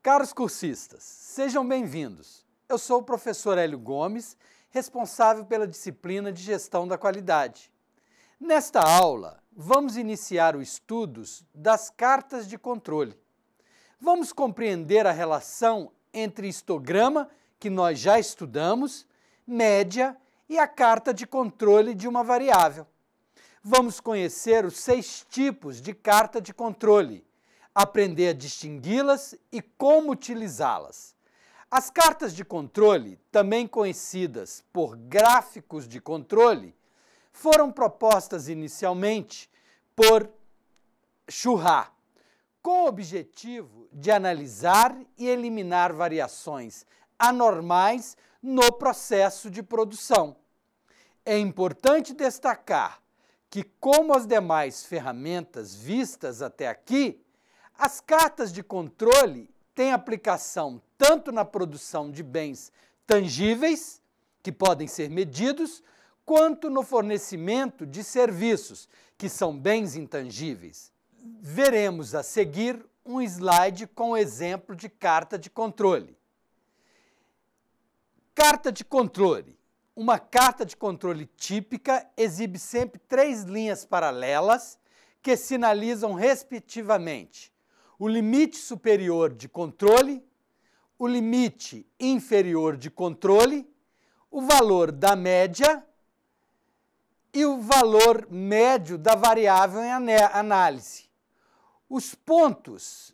Caros cursistas, sejam bem-vindos. Eu sou o professor Hélio Gomes, responsável pela disciplina de Gestão da Qualidade. Nesta aula, vamos iniciar os estudos das cartas de controle. Vamos compreender a relação entre histograma, que nós já estudamos, média e a carta de controle de uma variável. Vamos conhecer os 6 tipos de carta de controle, aprender a distingui-las e como utilizá-las. As cartas de controle, também conhecidas por gráficos de controle, foram propostas inicialmente por Churra, com o objetivo de analisar e eliminar variações anormais no processo de produção. É importante destacar que, como as demais ferramentas vistas até aqui, as cartas de controle têm aplicação tanto na produção de bens tangíveis, que podem ser medidos, quanto no fornecimento de serviços, que são bens intangíveis. Veremos a seguir um slide com o exemplo de carta de controle. Carta de controle. Uma carta de controle típica exibe sempre 3 linhas paralelas que sinalizam, respectivamente, o limite superior de controle, o limite inferior de controle, o valor da média e o valor médio da variável em análise. Os pontos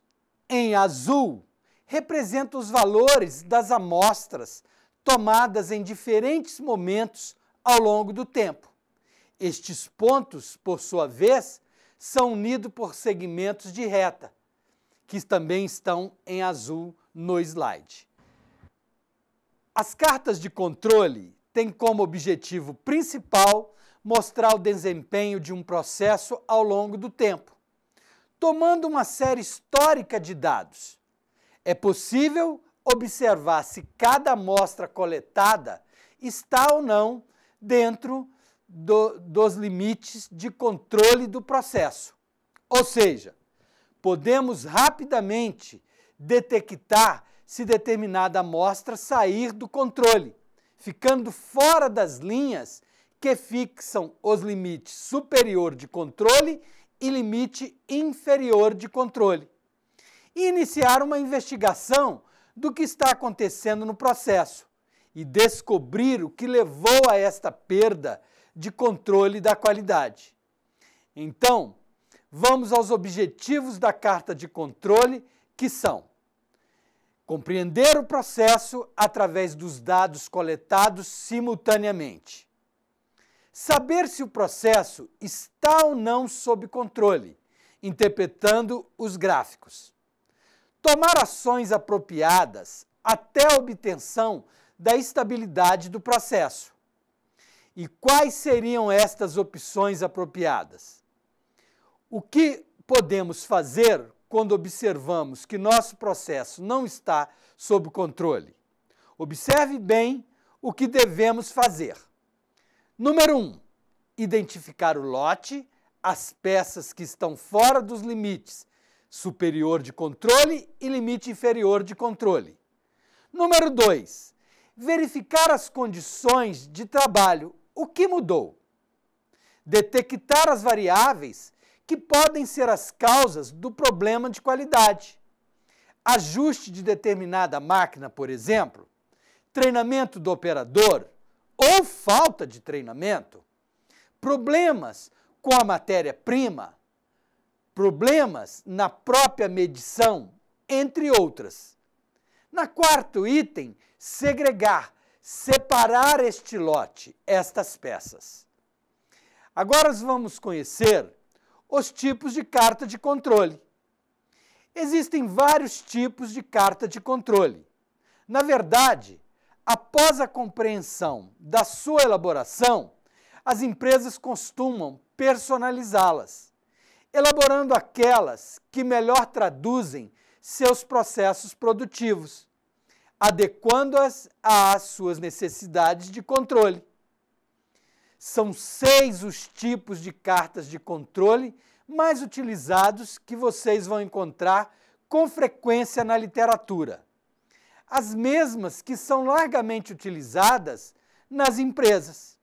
em azul representam os valores das amostras tomadas em diferentes momentos ao longo do tempo. Estes pontos, por sua vez, são unidos por segmentos de reta, que também estão em azul no slide. As cartas de controle têm como objetivo principal mostrar o desempenho de um processo ao longo do tempo, tomando uma série histórica de dados. É possível observar se cada amostra coletada está ou não dentro dos limites de controle do processo. Ou seja, podemos rapidamente detectar se determinada amostra sair do controle, ficando fora das linhas que fixam os limites superior de controle e limite inferior de controle, e iniciar uma investigação do que está acontecendo no processo e descobrir o que levou a esta perda de controle da qualidade. Então, vamos aos objetivos da carta de controle, que são: compreender o processo através dos dados coletados simultaneamente, saber se o processo está ou não sob controle, interpretando os gráficos, tomar ações apropriadas até a obtenção da estabilidade do processo. E quais seriam estas opções apropriadas? O que podemos fazer quando observamos que nosso processo não está sob controle? Observe bem o que devemos fazer. Número 1, identificar o lote, as peças que estão fora dos limites superior de controle e limite inferior de controle. Número 2, verificar as condições de trabalho. O que mudou? Detectar as variáveis que podem ser as causas do problema de qualidade. Ajuste de determinada máquina, por exemplo, treinamento do operador ou falta de treinamento, problemas com a matéria-prima, problemas na própria medição, entre outras. Na quarto item, segregar, separar este lote, estas peças. Agora vamos conhecer os tipos de carta de controle. Existem vários tipos de carta de controle. Na verdade, após a compreensão da sua elaboração, as empresas costumam personalizá-las, elaborando aquelas que melhor traduzem seus processos produtivos, adequando-as às suas necessidades de controle. São 6 os tipos de cartas de controle mais utilizados que vocês vão encontrar com frequência na literatura, as mesmas que são largamente utilizadas nas empresas.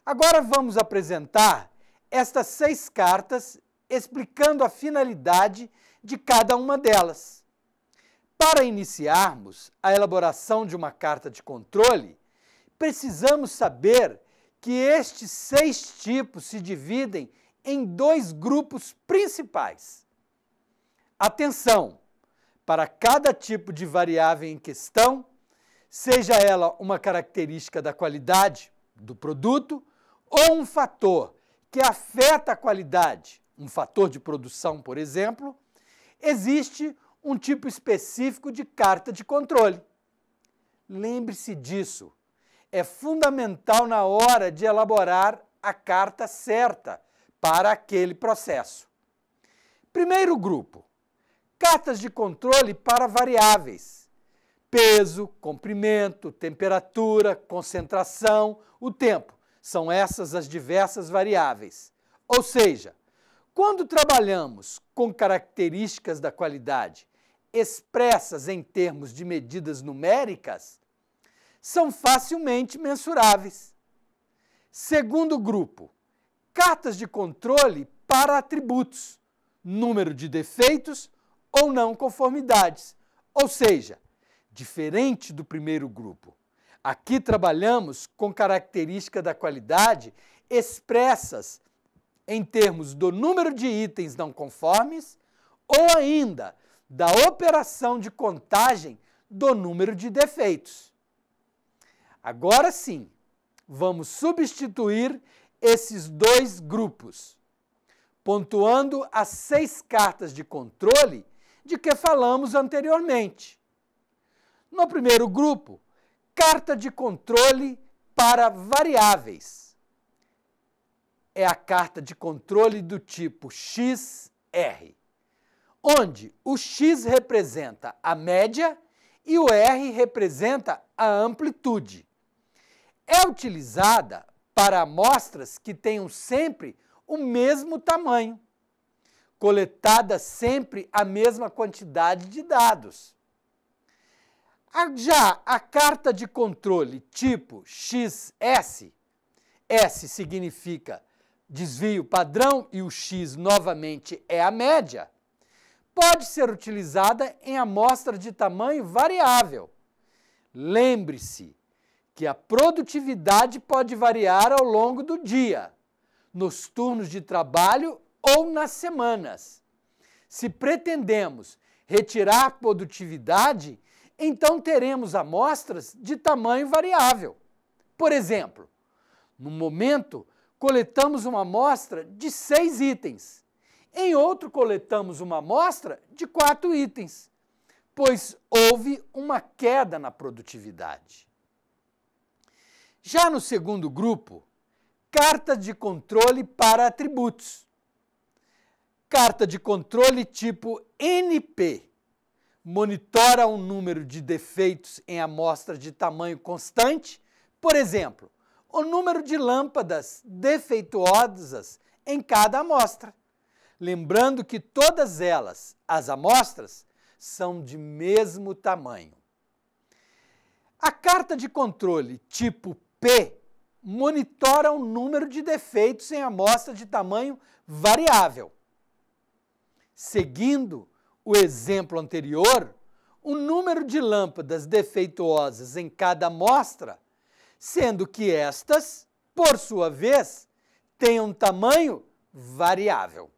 Agora vamos apresentar estas 6 cartas explicando a finalidade de cada uma delas. Para iniciarmos a elaboração de uma carta de controle, precisamos saber que estes 6 tipos se dividem em 2 grupos principais. Atenção! Para cada tipo de variável em questão, seja ela uma característica da qualidade do produto ou um fator que afeta a qualidade, um fator de produção, por exemplo, existe um tipo específico de carta de controle. Lembre-se disso. É fundamental na hora de elaborar a carta certa para aquele processo. Primeiro grupo, cartas de controle para variáveis: peso, comprimento, temperatura, concentração, o tempo. São essas as diversas variáveis. Ou seja, quando trabalhamos com características da qualidade expressas em termos de medidas numéricas, são facilmente mensuráveis. Segundo grupo, cartas de controle para atributos, número de defeitos ou não conformidades. Ou seja, diferente do primeiro grupo, aqui trabalhamos com características da qualidade expressas em termos do número de itens não conformes ou ainda da operação de contagem do número de defeitos. Agora sim, vamos substituir esses 2 grupos, pontuando as 6 cartas de controle de que falamos anteriormente. No primeiro grupo, carta de controle para variáveis. É a carta de controle do tipo XR, onde o X representa a média e o R representa a amplitude. É utilizada para amostras que tenham sempre o mesmo tamanho, coletada sempre a mesma quantidade de dados. Já a carta de controle tipo XS, S significa desvio padrão e o X novamente é a média, pode ser utilizada em amostra de tamanho variável. Lembre-se que a produtividade pode variar ao longo do dia, nos turnos de trabalho ou nas semanas. Se pretendemos retirar a produtividade, então teremos amostras de tamanho variável. Por exemplo, no momento, coletamos uma amostra de 6 itens. Em outro, coletamos uma amostra de 4 itens, pois houve uma queda na produtividade. Já no segundo grupo, carta de controle para atributos. Carta de controle tipo NP monitora o número de defeitos em amostras de tamanho constante, por exemplo, o número de lâmpadas defeituosas em cada amostra. Lembrando que todas elas, as amostras, são de mesmo tamanho. A carta de controle tipo P monitora o número de defeitos em amostra de tamanho variável. Seguindo o exemplo anterior, o número de lâmpadas defeituosas em cada amostra, sendo que estas, por sua vez, têm um tamanho variável.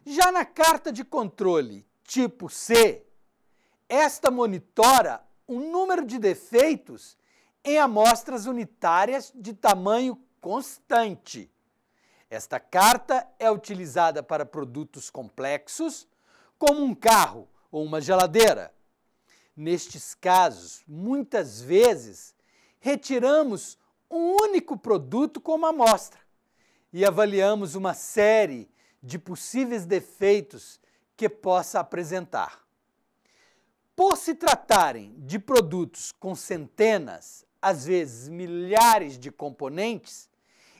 Já na carta de controle tipo C, esta monitora o número de defeitos em amostras unitárias de tamanho constante. Esta carta é utilizada para produtos complexos, como um carro ou uma geladeira. Nestes casos, muitas vezes, retiramos um único produto como amostra e avaliamos uma série de possíveis defeitos que possa apresentar. Por se tratarem de produtos com centenas, às vezes milhares de componentes,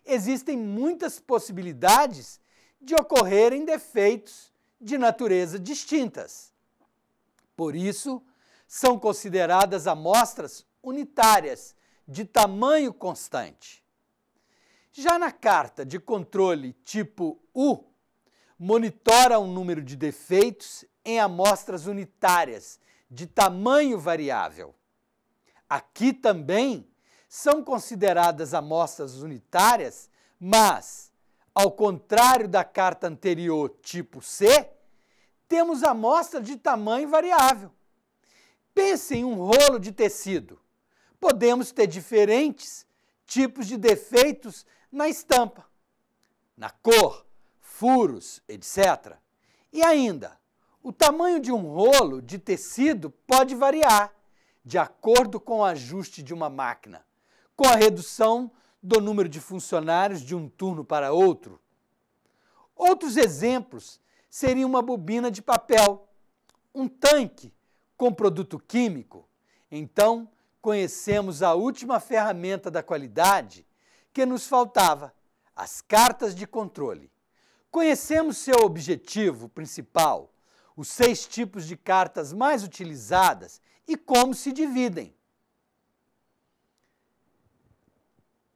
existem muitas possibilidades de ocorrerem defeitos de natureza distintas. Por isso, são consideradas amostras unitárias de tamanho constante. Já na carta de controle tipo U, monitora o número de defeitos em amostras unitárias de tamanho variável. Aqui também são consideradas amostras unitárias, mas, ao contrário da carta anterior tipo C, temos amostra de tamanho variável. Pense em um rolo de tecido. Podemos ter diferentes tipos de defeitos na estampa, na cor, furos, etc. E ainda, o tamanho de um rolo de tecido pode variar de acordo com o ajuste de uma máquina, com a redução do número de funcionários de um turno para outro. Outros exemplos seriam uma bobina de papel, um tanque com produto químico. Então, conhecemos a última ferramenta da qualidade que nos faltava, as cartas de controle. Conhecemos seu objetivo principal, os 6 tipos de cartas mais utilizadas e como se dividem.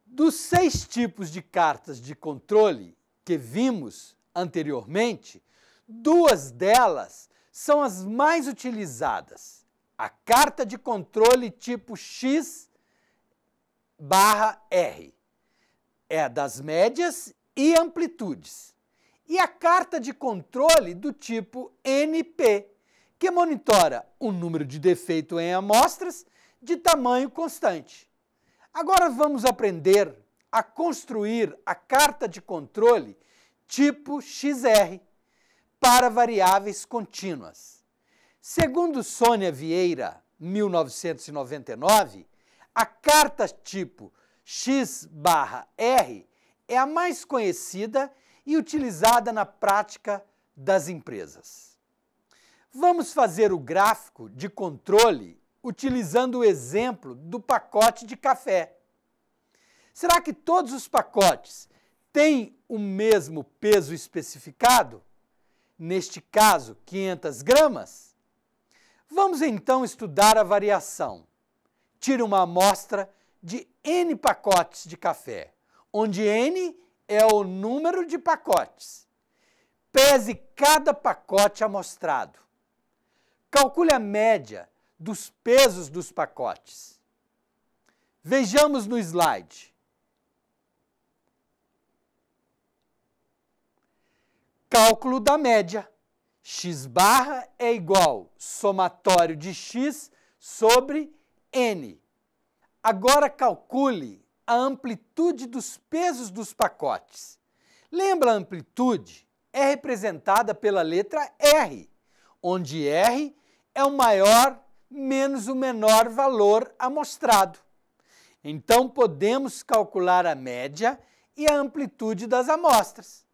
Dos 6 tipos de cartas de controle que vimos anteriormente, 2 delas são as mais utilizadas. A carta de controle tipo X/R é a das médias e amplitudes. E a carta de controle do tipo NP, que monitora o número de defeito em amostras de tamanho constante. Agora vamos aprender a construir a carta de controle tipo XR para variáveis contínuas. Segundo Sônia Vieira, 1999, a carta tipo X/R é a mais conhecida e utilizada na prática das empresas. Vamos fazer o gráfico de controle utilizando o exemplo do pacote de café. Será que todos os pacotes têm o mesmo peso especificado? Neste caso, 500 gramas? Vamos então estudar a variação. Tire uma amostra de N pacotes de café, onde N é o número de pacotes. Pese cada pacote amostrado. Calcule a média dos pesos dos pacotes. Vejamos no slide. Cálculo da média. X barra é igual somatório de X sobre N. Agora calcule a amplitude dos pesos dos pacotes. Lembra, a amplitude é representada pela letra R, onde R é o maior menos o menor valor amostrado. Então, podemos calcular a média e a amplitude das amostras.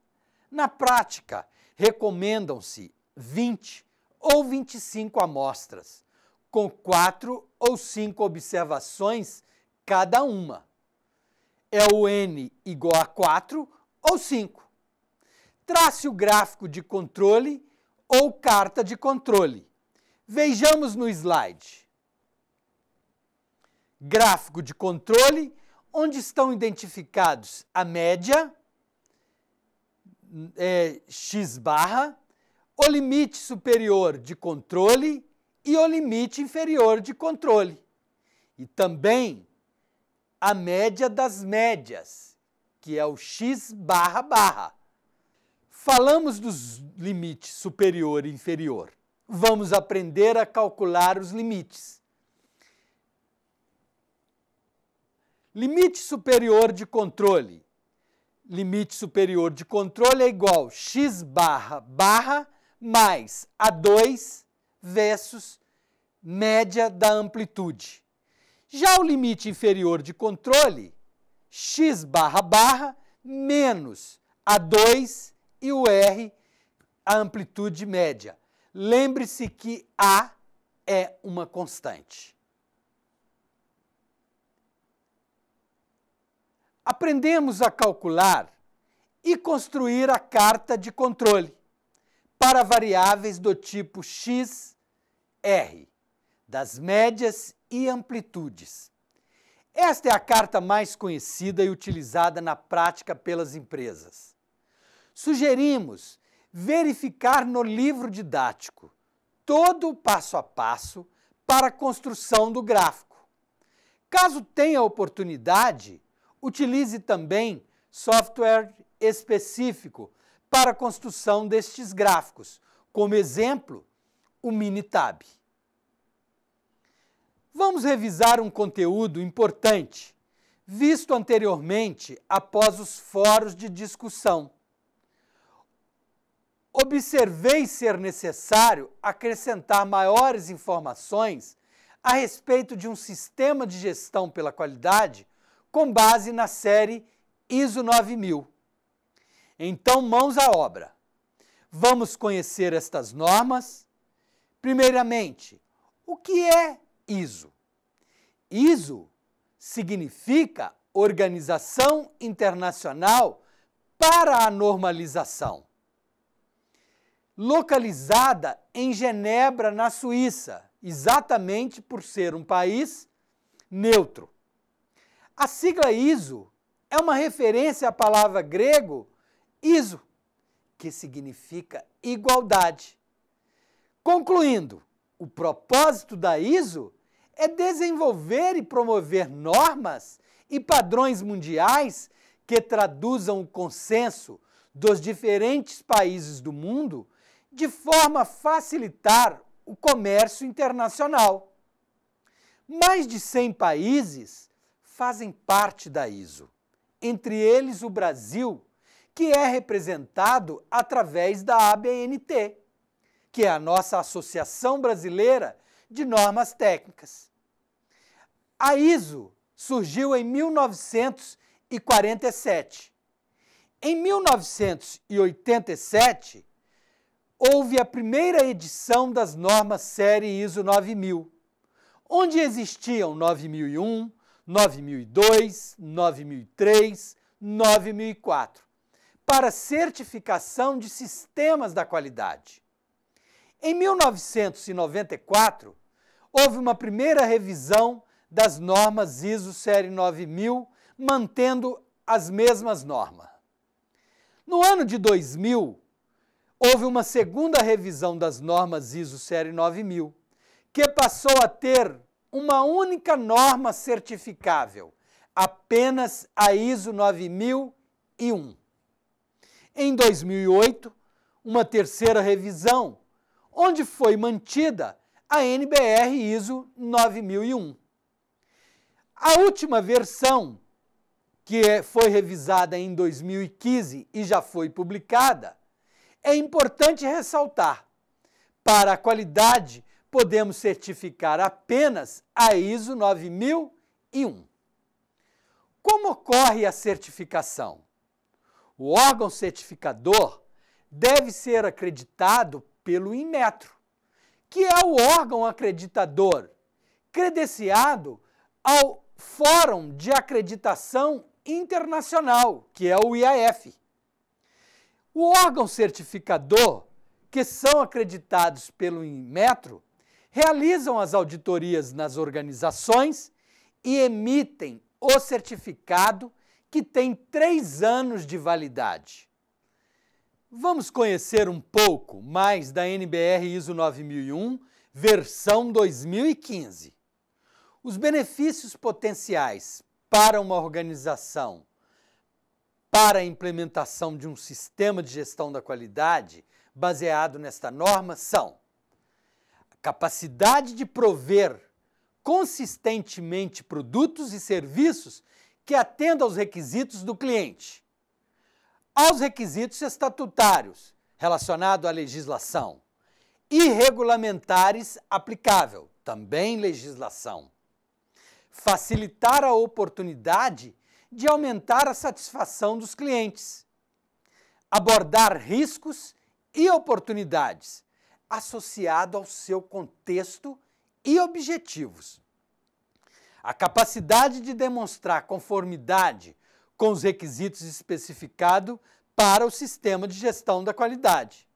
Na prática, recomendam-se 20 ou 25 amostras, com 4 ou 5 observações cada uma. É o N igual a 4 ou 5. Trace o gráfico de controle ou carta de controle. Vejamos no slide. Gráfico de controle, onde estão identificados a média, X barra, o limite superior de controle e o limite inferior de controle. E também a média das médias, que é o X barra barra. Falamos dos limites superior e inferior. Vamos aprender a calcular os limites. Limite superior de controle. Limite superior de controle é igual a X barra barra mais A2 vezes média da amplitude. Já o limite inferior de controle, X barra barra menos A2 e o R, a amplitude média. Lembre-se que A é uma constante. Aprendemos a calcular e construir a carta de controle para variáveis do tipo X R, das médias e amplitudes. Esta é a carta mais conhecida e utilizada na prática pelas empresas. Sugerimos verificar no livro didático todo o passo a passo para a construção do gráfico. Caso tenha oportunidade, utilize também software específico para a construção destes gráficos, como exemplo, o Minitab. Vamos revisar um conteúdo importante, visto anteriormente após os fóruns de discussão. Observei ser necessário acrescentar maiores informações a respeito de um sistema de gestão pela qualidade com base na série ISO 9000. Então, mãos à obra. Vamos conhecer estas normas. Primeiramente, o que é ISO? ISO significa Organização Internacional para a Normalização. Localizada em Genebra, na Suíça, exatamente por ser um país neutro. A sigla ISO é uma referência à palavra grego iso, que significa igualdade. Concluindo, o propósito da ISO é desenvolver e promover normas e padrões mundiais que traduzam o consenso dos diferentes países do mundo de forma a facilitar o comércio internacional. Mais de 100 países fazem parte da ISO, entre eles o Brasil, que é representado através da ABNT, que é a nossa Associação Brasileira de Normas Técnicas. A ISO surgiu em 1947. Em 1987, houve a primeira edição das normas série ISO 9000, onde existiam 9001, 9002, 9003, 9004, para certificação de sistemas da qualidade. Em 1994, houve uma primeira revisão das normas ISO série 9000, mantendo as mesmas normas. No ano de 2000, houve uma segunda revisão das normas ISO série 9000, que passou a ter uma única norma certificável, apenas a ISO 9001. Em 2008, uma terceira revisão, onde foi mantida a NBR ISO 9001. A última versão, que foi revisada em 2015 e já foi publicada, é importante ressaltar: para a qualidade, podemos certificar apenas a ISO 9001. Como ocorre a certificação? O órgão certificador deve ser acreditado pelo Inmetro, que é o órgão acreditador, credenciado ao Fórum de Acreditação Internacional, que é o IAF. O órgão certificador, que são acreditados pelo Inmetro, realizam as auditorias nas organizações e emitem o certificado, que tem 3 anos de validade. Vamos conhecer um pouco mais da NBR ISO 9001, versão 2015. Os benefícios potenciais para uma organização para a implementação de um sistema de gestão da qualidade baseado nesta norma são: a capacidade de prover consistentemente produtos e serviços que atendam aos requisitos do cliente, aos requisitos estatutários relacionados à legislação e regulamentares aplicável, também legislação. Facilitar a oportunidade de aumentar a satisfação dos clientes. Abordar riscos e oportunidades associado ao seu contexto e objetivos. A capacidade de demonstrar conformidade com os requisitos especificados para o sistema de gestão da qualidade.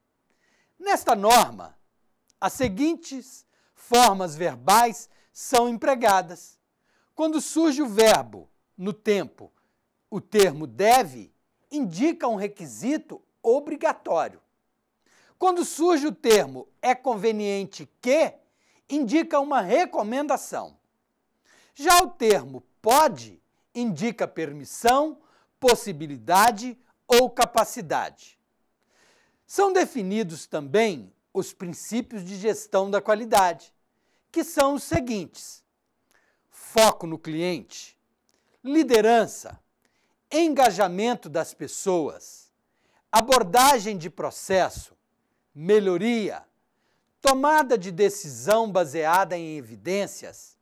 Nesta norma, as seguintes formas verbais são empregadas. Quando surge o verbo no tempo, o termo deve indica um requisito obrigatório. Quando surge o termo é conveniente que, indica uma recomendação. Já o termo pode indica permissão, possibilidade ou capacidade. São definidos também os princípios de gestão da qualidade, que são os seguintes: foco no cliente, liderança, engajamento das pessoas, abordagem de processo, melhoria, tomada de decisão baseada em evidências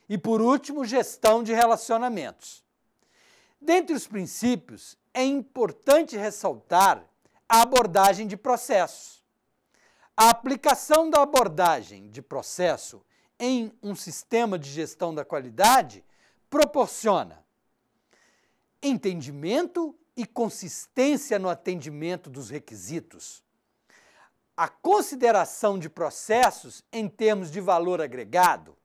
e, por último, gestão de relacionamentos. Dentre os princípios, é importante ressaltar a abordagem de processos. A aplicação da abordagem de processo em um sistema de gestão da qualidade proporciona entendimento e consistência no atendimento dos requisitos, a consideração de processos em termos de valor agregado,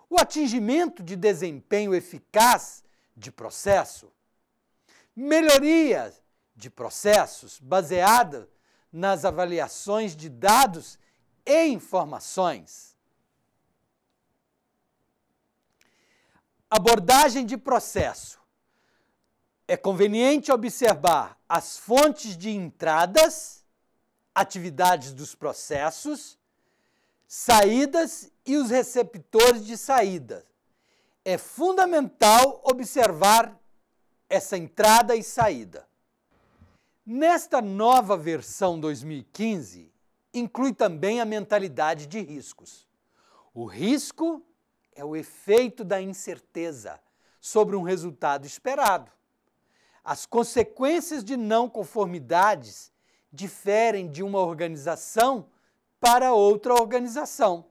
o atingimento de desempenho eficaz de processo, melhoria de processos baseada nas avaliações de dados e informações. Abordagem de processo. É conveniente observar as fontes de entradas, atividades dos processos, saídas e os receptores de saída. É fundamental observar essa entrada e saída. Nesta nova versão 2015, inclui também a mentalidade de riscos. O risco é o efeito da incerteza sobre um resultado esperado. As consequências de não conformidades diferem de uma organização para outra organização.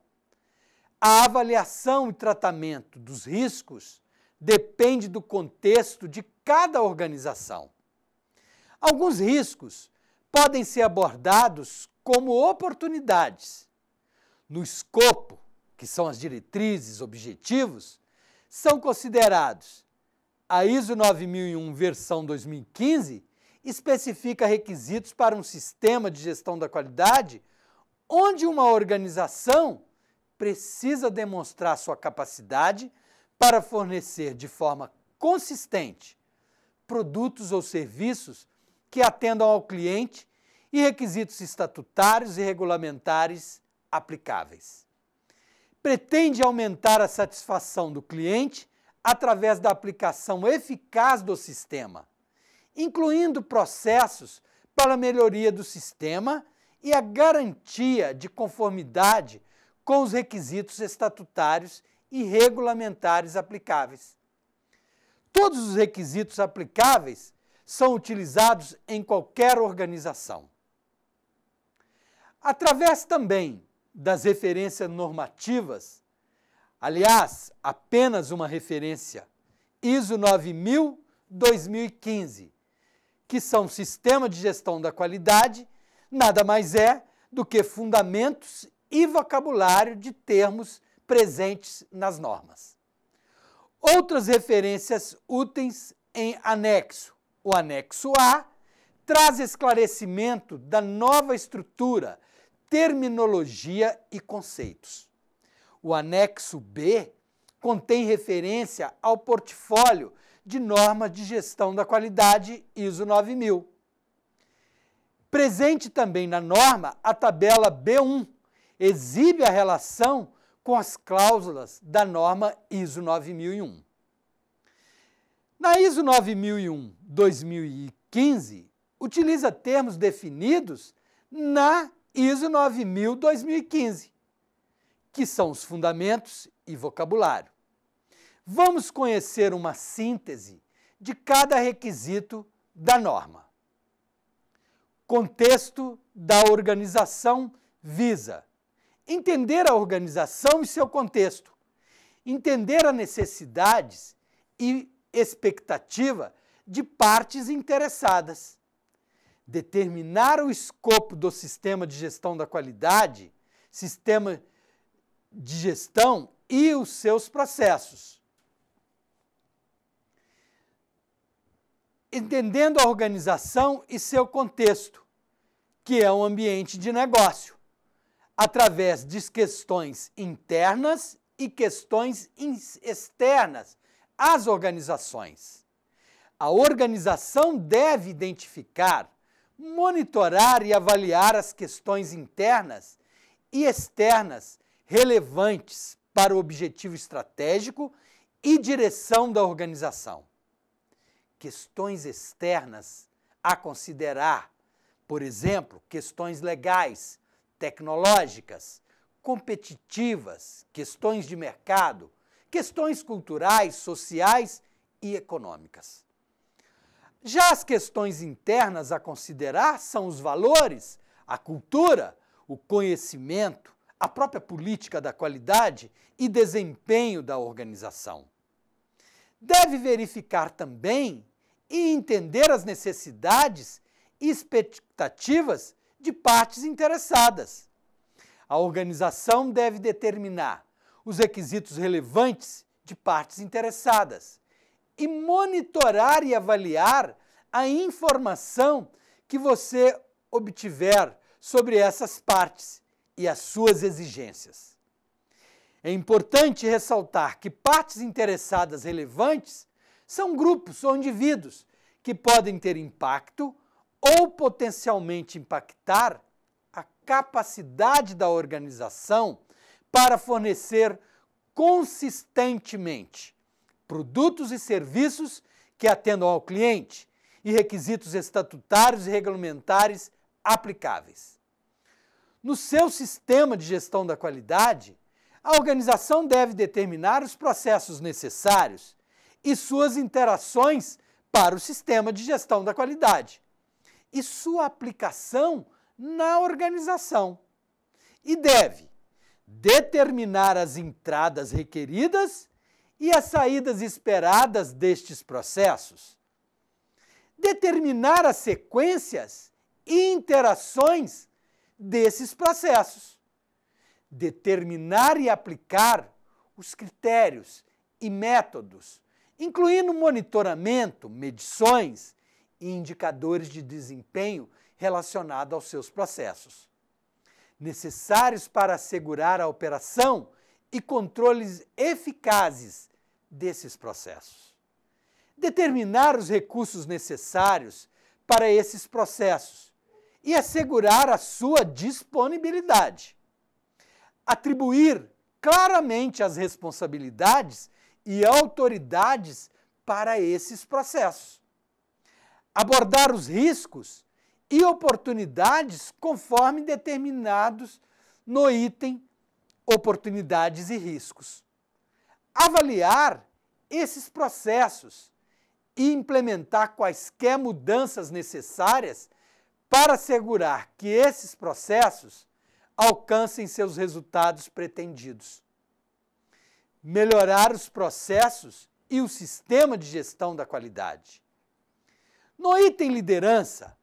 A avaliação e tratamento dos riscos depende do contexto de cada organização. Alguns riscos podem ser abordados como oportunidades. No escopo, que são as diretrizes, objetivos, são considerados. A ISO 9001, versão 2015, especifica requisitos para um sistema de gestão da qualidade onde uma organização precisa demonstrar sua capacidade para fornecer de forma consistente produtos ou serviços que atendam ao cliente e requisitos estatutários e regulamentares aplicáveis. Pretende aumentar a satisfação do cliente através da aplicação eficaz do sistema, incluindo processos para a melhoria do sistema e a garantia de conformidade com os requisitos estatutários e regulamentares aplicáveis. Todos os requisitos aplicáveis são utilizados em qualquer organização. Através também das referências normativas, aliás, apenas uma referência, ISO 9000-2015, que são Sistema de Gestão da Qualidade, nada mais é do que fundamentos e vocabulário de termos presentes nas normas. Outras referências úteis em anexo. O anexo A traz esclarecimento da nova estrutura, terminologia e conceitos. O anexo B contém referência ao portfólio de normas de gestão da qualidade ISO 9000. Presente também na norma, a tabela B1 exibe a relação com as cláusulas da norma ISO 9001. Na ISO 9001-2015, utiliza termos definidos na ISO 9000-2015, que são os fundamentos e vocabulário. Vamos conhecer uma síntese de cada requisito da norma. Contexto da organização visa entender a organização e seu contexto, entender as necessidades e expectativa de partes interessadas, determinar o escopo do sistema de gestão da qualidade, sistema de gestão e os seus processos. Entendendo a organização e seu contexto, que é um ambiente de negócio, através de questões internas e questões externas às organizações. A organização deve identificar, monitorar e avaliar as questões internas e externas relevantes para o objetivo estratégico e direção da organização. Questões externas a considerar, por exemplo, questões legais, tecnológicas, competitivas, questões de mercado, questões culturais, sociais e econômicas. Já as questões internas a considerar são os valores, a cultura, o conhecimento, a própria política da qualidade e desempenho da organização. Deve verificar também e entender as necessidades e expectativas de partes interessadas. A organização deve determinar os requisitos relevantes de partes interessadas e monitorar e avaliar a informação que você obtiver sobre essas partes e as suas exigências. É importante ressaltar que partes interessadas relevantes são grupos ou indivíduos que podem ter impacto ou potencialmente impactar a capacidade da organização para fornecer consistentemente produtos e serviços que atendam ao cliente e requisitos estatutários e regulamentares aplicáveis. No seu sistema de gestão da qualidade, a organização deve determinar os processos necessários e suas interações para o sistema de gestão da qualidade e sua aplicação na organização. E deve determinar as entradas requeridas e as saídas esperadas destes processos, determinar as sequências e interações desses processos, determinar e aplicar os critérios e métodos, incluindo monitoramento, medições e indicadores de desempenho relacionados aos seus processos, necessários para assegurar a operação e controles eficazes desses processos. Determinar os recursos necessários para esses processos e assegurar a sua disponibilidade. Atribuir claramente as responsabilidades e autoridades para esses processos. Abordar os riscos e oportunidades conforme determinados no item oportunidades e riscos. Avaliar esses processos e implementar quaisquer mudanças necessárias para assegurar que esses processos alcancem seus resultados pretendidos. Melhorar os processos e o sistema de gestão da qualidade. No item liderança,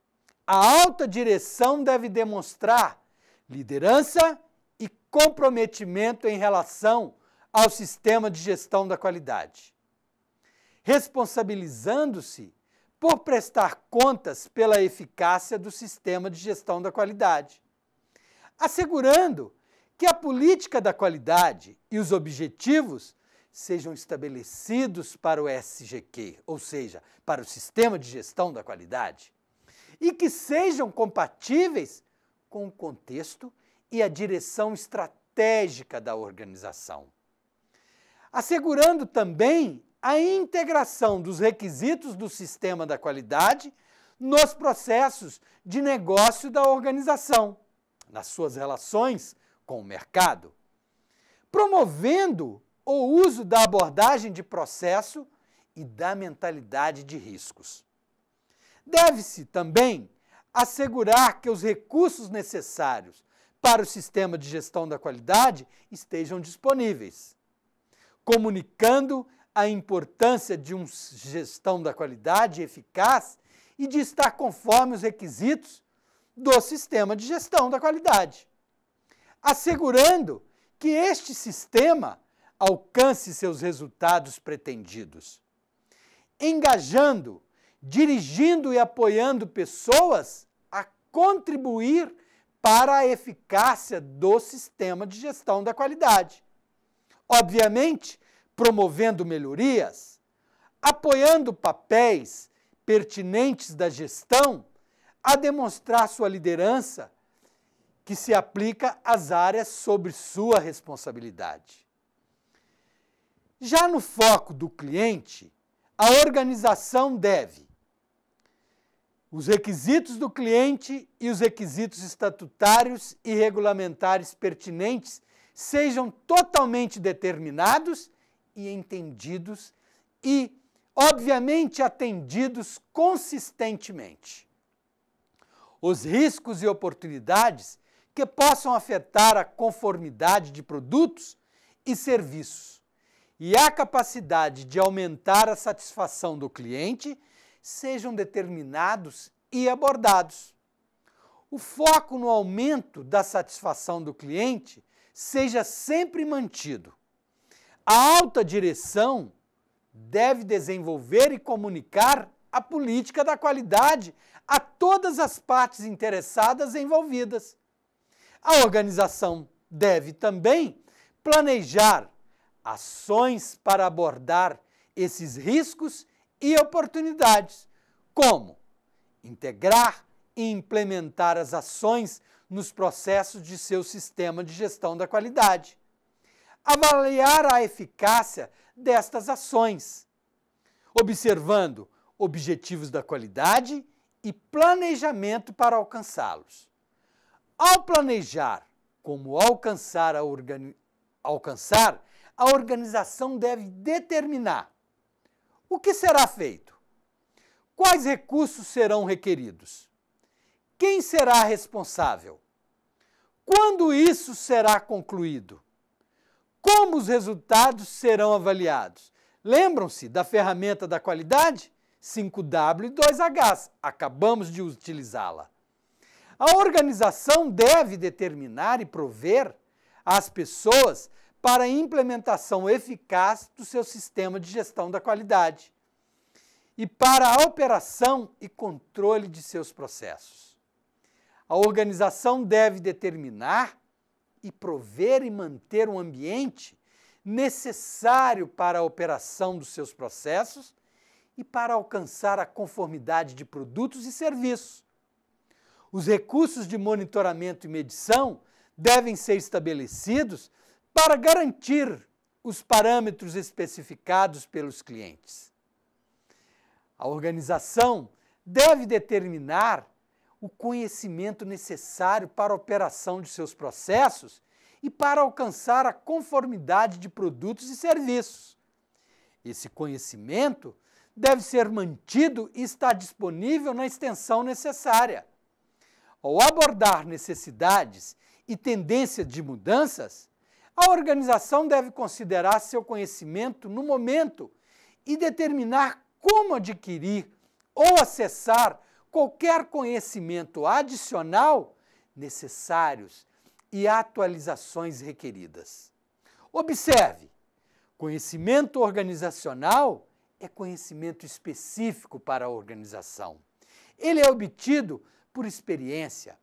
a alta direção deve demonstrar liderança e comprometimento em relação ao sistema de gestão da qualidade, responsabilizando-se por prestar contas pela eficácia do sistema de gestão da qualidade, assegurando que a política da qualidade e os objetivos sejam estabelecidos para o SGQ, ou seja, para o Sistema de Gestão da Qualidade, e que sejam compatíveis com o contexto e a direção estratégica da organização. Assegurando também a integração dos requisitos do Sistema da Qualidade nos processos de negócio da organização, nas suas relações com o mercado, promovendo o uso da abordagem de processo e da mentalidade de riscos. Deve-se também assegurar que os recursos necessários para o sistema de gestão da qualidade estejam disponíveis, comunicando a importância de uma gestão da qualidade eficaz e de estar conforme os requisitos do sistema de gestão da qualidade, assegurando que este sistema alcance seus resultados pretendidos, engajando, dirigindo e apoiando pessoas a contribuir para a eficácia do sistema de gestão da qualidade. Obviamente, promovendo melhorias, apoiando papéis pertinentes da gestão a demonstrar sua liderança, que se aplica às áreas sob sua responsabilidade. Já no foco do cliente, a organização deve os requisitos do cliente e os requisitos estatutários e regulamentares pertinentes sejam totalmente determinados e entendidos e, obviamente, atendidos consistentemente. Os riscos e oportunidades que possam afetar a conformidade de produtos e serviços e a capacidade de aumentar a satisfação do cliente sejam determinados e abordados. O foco no aumento da satisfação do cliente seja sempre mantido. A alta direção deve desenvolver e comunicar a política da qualidade a todas as partes interessadas envolvidas. A organização deve também planejar ações para abordar esses riscos e oportunidades, como integrar e implementar as ações nos processos de seu sistema de gestão da qualidade, avaliar a eficácia destas ações, observando objetivos da qualidade e planejamento para alcançá-los. Ao planejar como alcançar, a organização deve determinar o que será feito, quais recursos serão requeridos, quem será responsável, quando isso será concluído, como os resultados serão avaliados. Lembram-se da ferramenta da qualidade? 5W e 2Hs. Acabamos de utilizá-la. A organização deve determinar e prover as pessoas para a implementação eficaz do seu sistema de gestão da qualidade e para a operação e controle de seus processos. A organização deve determinar e prover e manter um ambiente necessário para a operação dos seus processos e para alcançar a conformidade de produtos e serviços. Os recursos de monitoramento e medição devem ser estabelecidos para garantir os parâmetros especificados pelos clientes. A organização deve determinar o conhecimento necessário para a operação de seus processos e para alcançar a conformidade de produtos e serviços. Esse conhecimento deve ser mantido e estar disponível na extensão necessária. Ao abordar necessidades e tendências de mudanças, a organização deve considerar seu conhecimento no momento e determinar como adquirir ou acessar qualquer conhecimento adicional necessários e atualizações requeridas. Observe, conhecimento organizacional é conhecimento específico para a organização. Ele é obtido por experiência.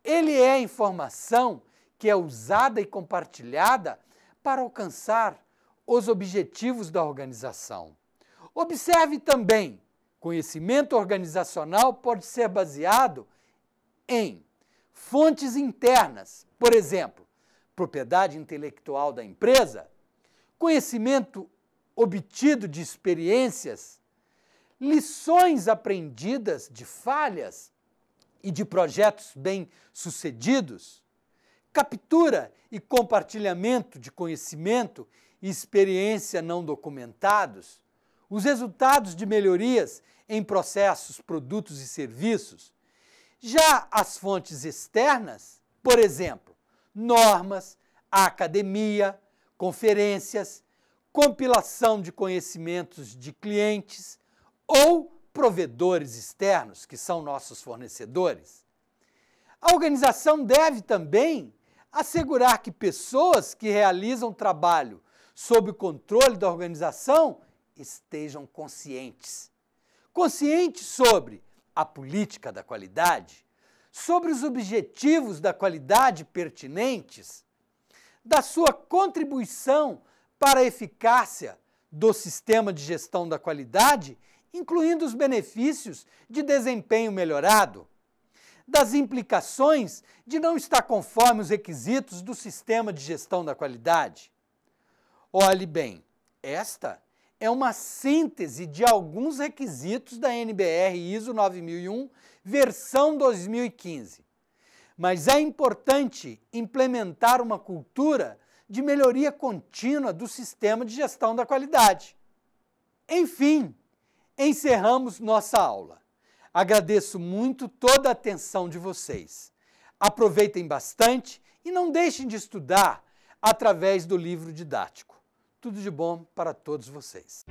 Ele é informação que é usada e compartilhada para alcançar os objetivos da organização. Observe também, conhecimento organizacional pode ser baseado em fontes internas, por exemplo, propriedade intelectual da empresa, conhecimento obtido de experiências, lições aprendidas de falhas e de projetos bem-sucedidos, captura e compartilhamento de conhecimento e experiência não documentados, os resultados de melhorias em processos, produtos e serviços. Já as fontes externas, por exemplo, normas, academia, conferências, compilação de conhecimentos de clientes ou provedores externos, que são nossos fornecedores. A organização deve também assegurar que pessoas que realizam trabalho sob o controle da organização estejam conscientes. Conscientes sobre a política da qualidade, sobre os objetivos da qualidade pertinentes, da sua contribuição para a eficácia do sistema de gestão da qualidade, incluindo os benefícios de desempenho melhorado, das implicações de não estar conforme os requisitos do sistema de gestão da qualidade. Olhe bem, esta é uma síntese de alguns requisitos da NBR ISO 9001, versão 2015. Mas é importante implementar uma cultura de melhoria contínua do sistema de gestão da qualidade. Enfim, encerramos nossa aula. Agradeço muito toda a atenção de vocês. Aproveitem bastante e não deixem de estudar através do livro didático. Tudo de bom para todos vocês.